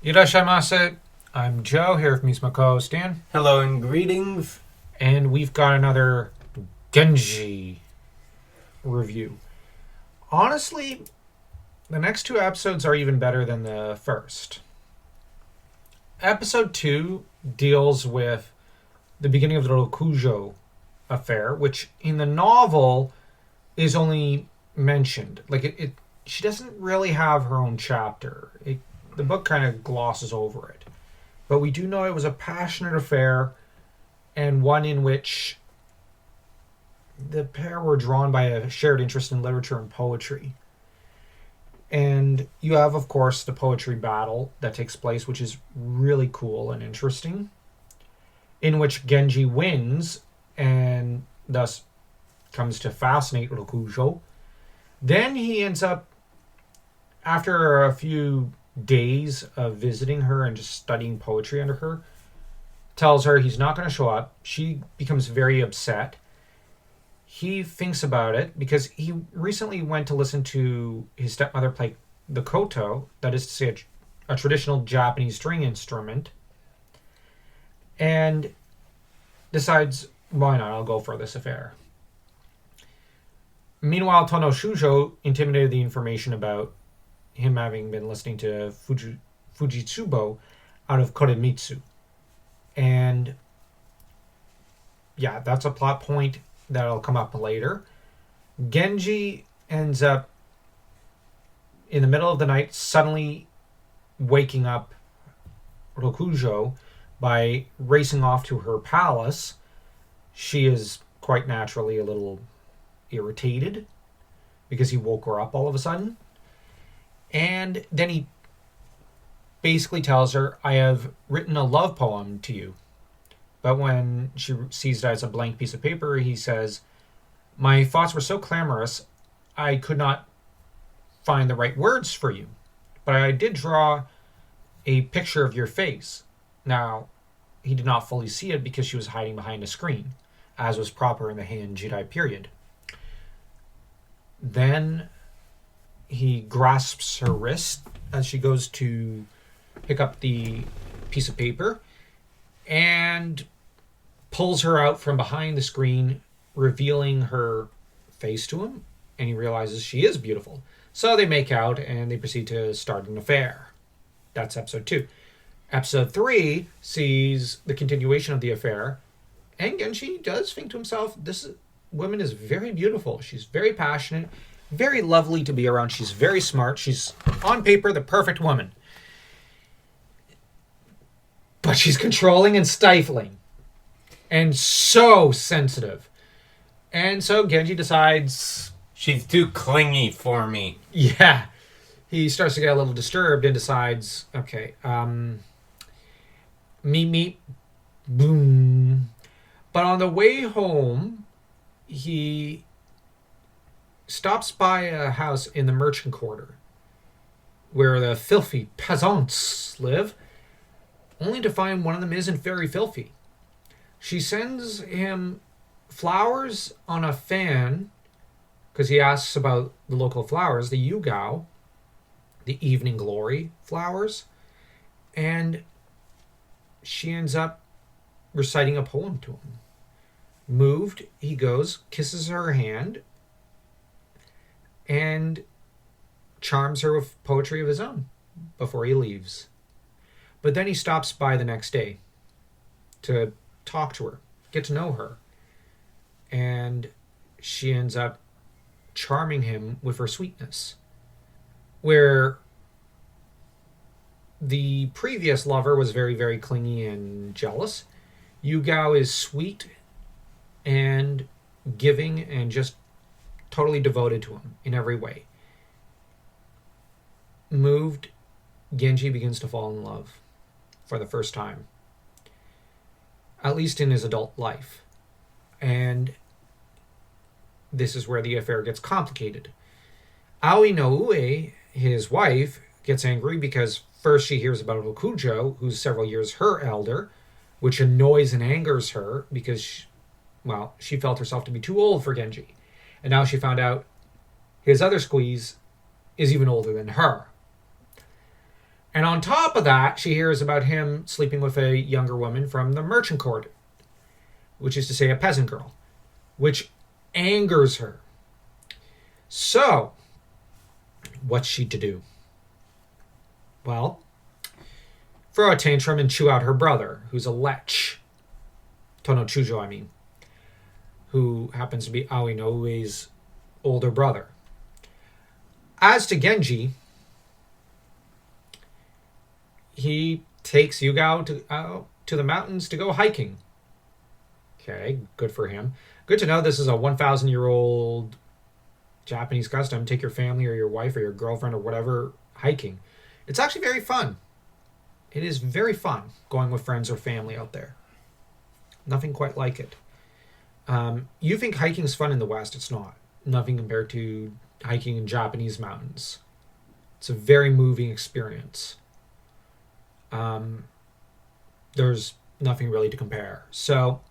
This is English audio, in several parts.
Irashaimase. I'm Joe, here with me is my co-host Dan. Hello and greetings. And we've got another Genji review. Honestly, the next two episodes are even better than the first. Episode 2 deals with the beginning of the Rokujou affair, which in the novel is only mentioned. She doesn't really have her own chapter. The book kind of glosses over it. But we do know it was a passionate affair and one in which the pair were drawn by a shared interest in literature and poetry. And you have, of course, the poetry battle that takes place, which is really cool and interesting, in which Genji wins and thus comes to fascinate Rokujou. Then he ends up, after a few days of visiting her and just studying poetry under her, tells her he's not going to show up. She becomes very upset. He thinks about it because he recently went to listen to his stepmother play the koto, that is to say a traditional Japanese string instrument, and decides, why not, I'll go for this affair. Meanwhile, Tono Shujo intimidated the information about him having been listening to Fujitsubo out of Koremitsu. And yeah, that's a plot point that'll come up later. Genji ends up in the middle of the night suddenly waking up Rokujou by racing off to her palace. She is quite naturally a little irritated because he woke her up all of a sudden. And then he basically tells her, I have written a love poem to you. But when she sees it as a blank piece of paper, he says, my thoughts were so clamorous, I could not find the right words for you. But I did draw a picture of your face. Now, he did not fully see it because she was hiding behind a screen, as was proper in the Heian Jidai period. Then he grasps her wrist as she goes to pick up the piece of paper and pulls her out from behind the screen, revealing her face to him, and he realizes she is beautiful. So they make out and they proceed to start an affair. That's episode 2. Episode 3 sees the continuation of the affair, and Genji does think to himself, this woman is very beautiful. She's very passionate, very lovely to be around. She's very smart. She's, on paper, the perfect woman. But she's controlling and stifling. And so sensitive. And so Genji decides... She's too clingy for me. Yeah. He starts to get a little disturbed and decides, okay, meet, boom. But on the way home, he stops by a house in the merchant quarter where the filthy peasants live, only to find one of them isn't very filthy. She sends him flowers on a fan because he asks about the local flowers, the Yuuago, the evening glory flowers, and she ends up reciting a poem to him. Moved, he goes, kisses her hand, and charms her with poetry of his own before he leaves. But then he stops by the next day to talk to her, get to know her. And she ends up charming him with her sweetness. Where the previous lover was very, very clingy and jealous, Yuuago is sweet and giving and just totally devoted to him in every way. Moved, Genji begins to fall in love for the first time, at least in his adult life. And this is where the affair gets complicated. Aoi no Ue, his wife, gets angry because first she hears about Rokujou, who's several years her elder, which annoys and angers her because, she felt herself to be too old for Genji. And now she found out his other squeeze is even older than her. And on top of that, she hears about him sleeping with a younger woman from the merchant court, which is to say a peasant girl, which angers her. So, what's she to do? Well, throw a tantrum and chew out her brother, who's a lech. Tonochujo, I mean. Who happens to be Aoinoue's older brother. As to Genji, he takes Yuuago to the mountains to go hiking. Okay, good for him. Good to know this is a 1,000-year-old Japanese custom. Take your family or your wife or your girlfriend or whatever hiking. It's actually very fun. It is very fun going with friends or family out there. Nothing quite like it. You think hiking is fun in the West. It's not. Nothing compared to hiking in Japanese mountains. It's a very moving experience. There's nothing really to compare. So,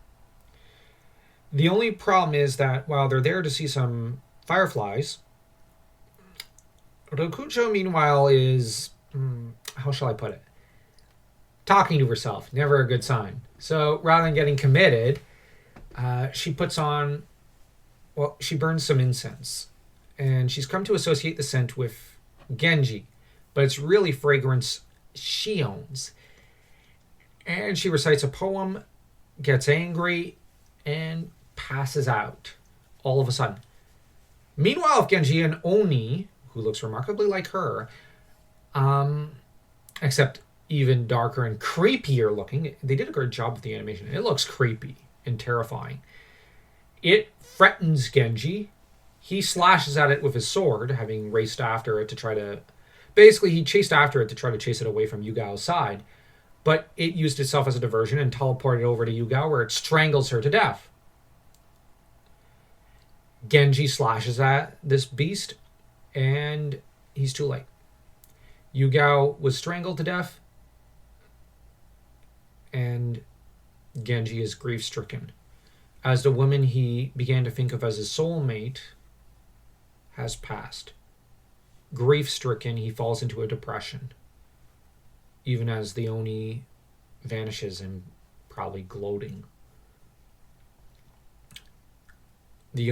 the only problem is that while they're there to see some fireflies, Rokujou, meanwhile, is, how shall I put it? Talking to herself. Never a good sign. So, rather than getting committed, she burns some incense. And she's come to associate the scent with Genji. But it's really fragrance she owns. And she recites a poem, gets angry, and passes out all of a sudden. Meanwhile, Genji and Oni, who looks remarkably like her, except even darker and creepier looking. They did a great job with the animation. It looks creepy and terrifying. It threatens Genji. He slashes at it with his sword, having raced after it to try to... Basically, he chased after it to try to chase it away from Yuuago's side, but it used itself as a diversion and teleported over to Yuuago, where it strangles her to death. Genji slashes at this beast, and he's too late. Yuuago was strangled to death, and Genji is grief-stricken, as the woman he began to think of as his soulmate has passed. Grief-stricken, he falls into a depression, even as the Oni vanishes and probably gloating. The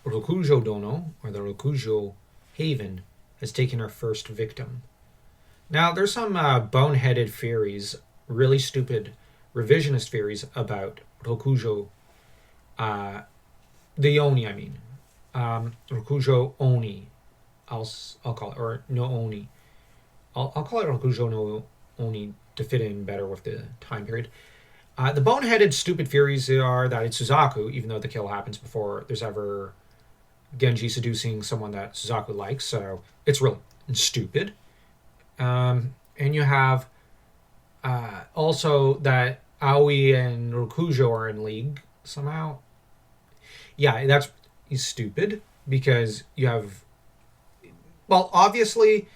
Rokujou Dono, or the Rokujou Haven, has taken her first victim. Now, there's some boneheaded theories, really stupid revisionist theories about Rokujou, the Oni, I mean. Rokujou Oni, I'll call it, or no Oni. I'll call it Rokujou no Oni to fit in better with the time period. The boneheaded, stupid theories are that it's Suzaku, even though the kill happens before there's ever Genji seducing someone that Suzaku likes, so it's really stupid. And you have also that Aoi and Rokujou are in league somehow. Yeah, that's stupid, because you have... Well, obviously...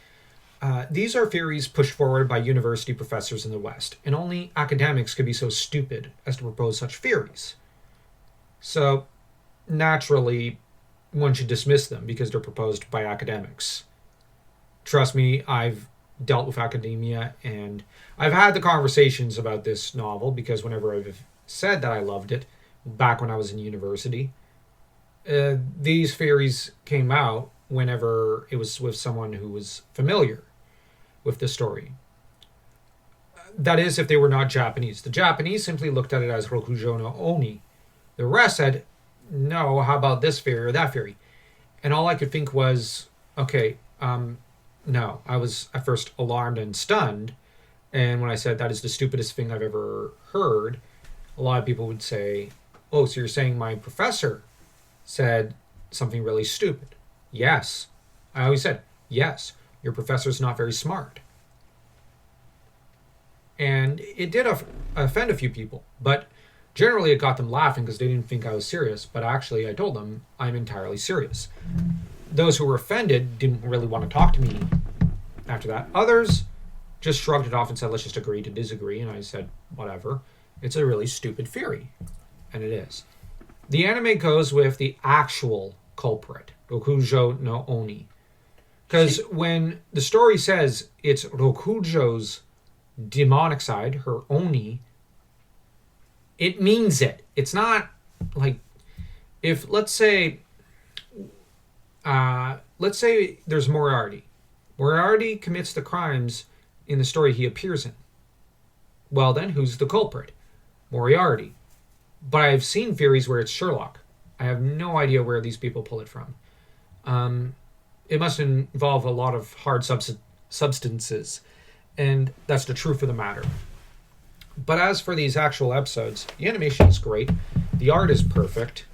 these are theories pushed forward by university professors in the West, and only academics could be so stupid as to propose such theories. So, naturally, one should dismiss them because they're proposed by academics. Trust me, I've dealt with academia, and I've had the conversations about this novel, because whenever I've said that I loved it, back when I was in university, these theories came out whenever it was with someone who was familiar with the story. That is, if they were not Japanese. The Japanese simply looked at it as Rokujou no Oni. The rest said, no, how about this theory or that theory? And all I could think was, okay, no. I was at first alarmed and stunned, and when I said that is the stupidest thing I've ever heard, a lot of people would say, oh, so you're saying my professor said something really stupid? Yes. I always said, yes. Your professor's not very smart. And it did offend a few people, but generally it got them laughing because they didn't think I was serious, but actually I told them I'm entirely serious. Those who were offended didn't really want to talk to me after that. Others just shrugged it off and said, let's just agree to disagree, and I said, whatever. It's a really stupid theory, and it is. The anime goes with the actual culprit, Rokujou no Oni. Because when the story says it's Rokujou's demonic side, her Oni, it means it. It's not like if let's say there's Moriarty. Moriarty commits the crimes in the story he appears in. Well, then who's the culprit? Moriarty. But I've seen theories where it's Sherlock. I have no idea where these people pull it from. It must involve a lot of hard substances, and that's the truth of the matter. But as for these actual episodes, the animation is great, the art is perfect,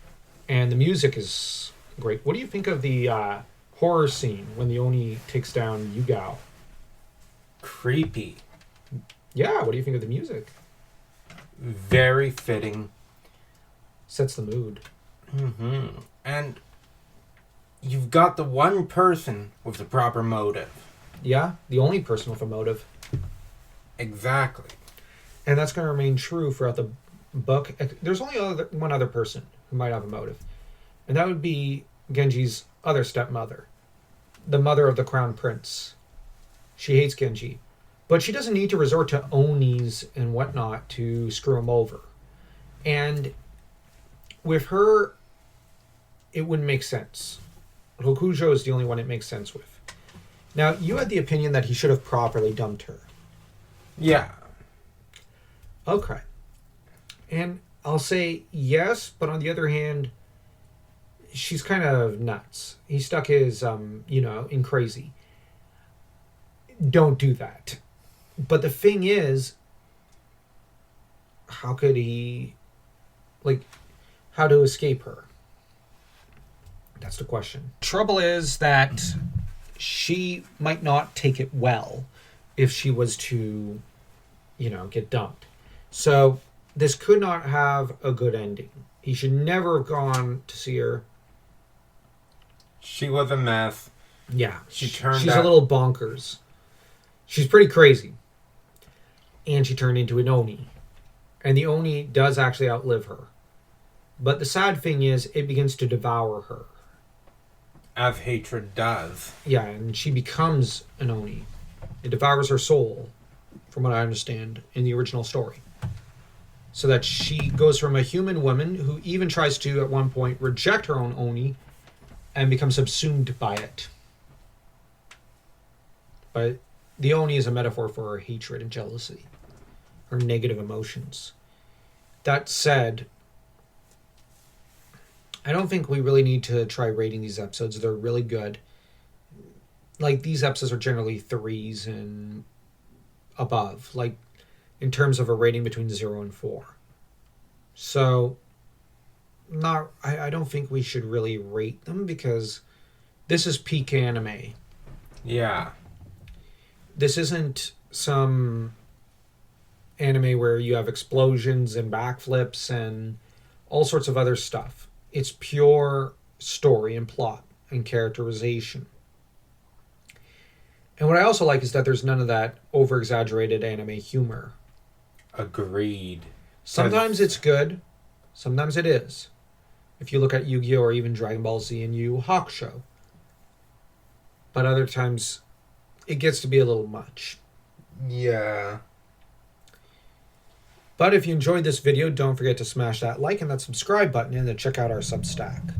and the music is great. What do you think of the horror scene when the Oni takes down Yuuago? Creepy. Yeah, what do you think of the music? Very fitting. Sets the mood. Mm-hmm. And you've got the one person with the proper motive. Yeah, the only person with a motive. Exactly. And that's going to remain true throughout the book. There's only one other person who might have a motive. And that would be Genji's other stepmother. The mother of the crown prince. She hates Genji. But she doesn't need to resort to Onis and whatnot to screw him over. And with her, it wouldn't make sense. Rokujou is the only one it makes sense with. Now, you had the opinion that he should have properly dumped her. Yeah. Okay. And I'll say yes, but on the other hand, she's kind of nuts. He stuck his, in crazy. Don't do that. But the thing is, how could he, how to escape her? That's the question. Trouble is that she might not take it well if she was to, get dumped. So this could not have a good ending. He should never have gone to see her. She was a mess. Yeah. She's a little bonkers. She's pretty crazy. And she turned into an Oni. And the Oni does actually outlive her. But the sad thing is, it begins to devour her. As hatred does. Yeah, and she becomes an Oni. It devours her soul, from what I understand, in the original story. So that she goes from a human woman who even tries to, at one point, reject her own Oni and become subsumed by it. But the Oni is a metaphor for her hatred and jealousy, her negative emotions. That said, I don't think we really need to try rating these episodes. They're really good. These episodes are generally 3s and above, in terms of a rating between 0 and 4. So, I don't think we should really rate them because this is peak anime. Yeah. This isn't some anime where you have explosions and backflips and all sorts of other stuff. It's pure story and plot and characterization. And what I also like is that there's none of that over-exaggerated anime humor. Agreed. Sometimes it's good. Sometimes it is. If you look at Yu-Gi-Oh! Or even Dragon Ball Z and Yu Hakusho. But other times, it gets to be a little much. Yeah. But if you enjoyed this video, don't forget to smash that like and that subscribe button and to check out our Substack.